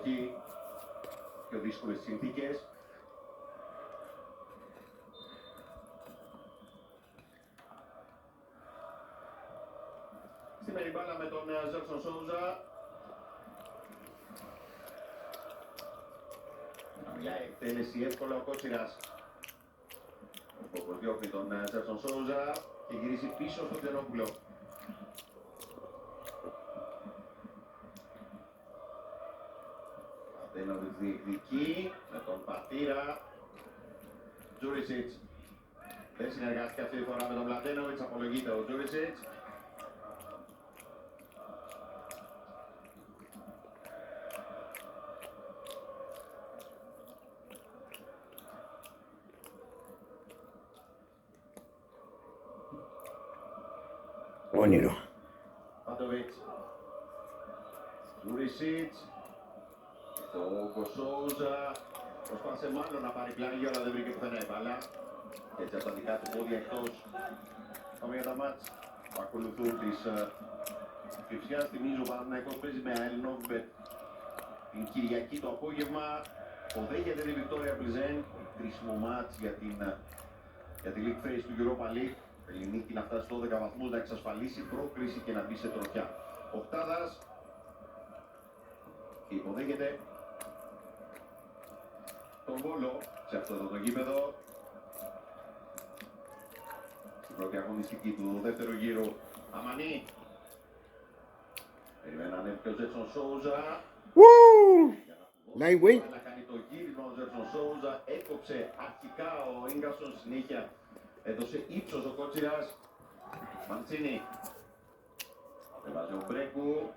περιοχή, πιο δύσκολες συνθήκες. Στη μεριμπάλα με τον Ζέρσον Σόουζα. Χαμηλά εκτέλεση, εύκολα ο Κότσιρας. Ο προσδιώχνει τον Ζέρσον Σόουζα και γυρίζει πίσω στον Τζενόπουλο. Μλαντένοβιτς διεκδικεί με τον Πατήρα. Τζούρισιτς δεν συνεργάστηκε αυτή τη φορά με τον Μλαντένοβιτς, απολογείται ο Τζούρισιτς. Όνειρο. Παντοβίτς. Τζούρισιτς. Το Κοσόουζα προσπάθησε μάλλον να πάρει πλάγιο, αλλά δεν βρήκε πουθενά η μπάλα. Και έτσι από τα δικά του πόδια εκτός. Πάμε για τα μάτς που ακολουθούν της Κυψιάς. Θυμίζω ο Παναθηναϊκός παίζει με Αελνόβμπετ την Κυριακή το απόγευμα. Οδέγεται τη Βικτόρια Πλιζέν. Κρίσιμο μάτς για τη League Phase του Europa League. Θέλει νίκη να φτάσει 12 βαθμούς, να εξασφαλίσει πρόκριση και να μπει σε τροχιά. Οκτάδας και υποδέχεται τον Βόλο σε αυτό το γήπεδο. Στην πρώτη αγωνιστική του δεύτερου γύρου. Αμανί. Περιμένανε και ο Ζέρσον Σόουζα. Lightweight. Να κάνει το γύρισμα ο Ζέρσον Σόουζα. Έκοψε αρχικά ο Ίγκασον, συνέχεια έδωσε ύψος ο Κότσιρας. Μαντσίνη. Έβαζε ο Μπρέκου.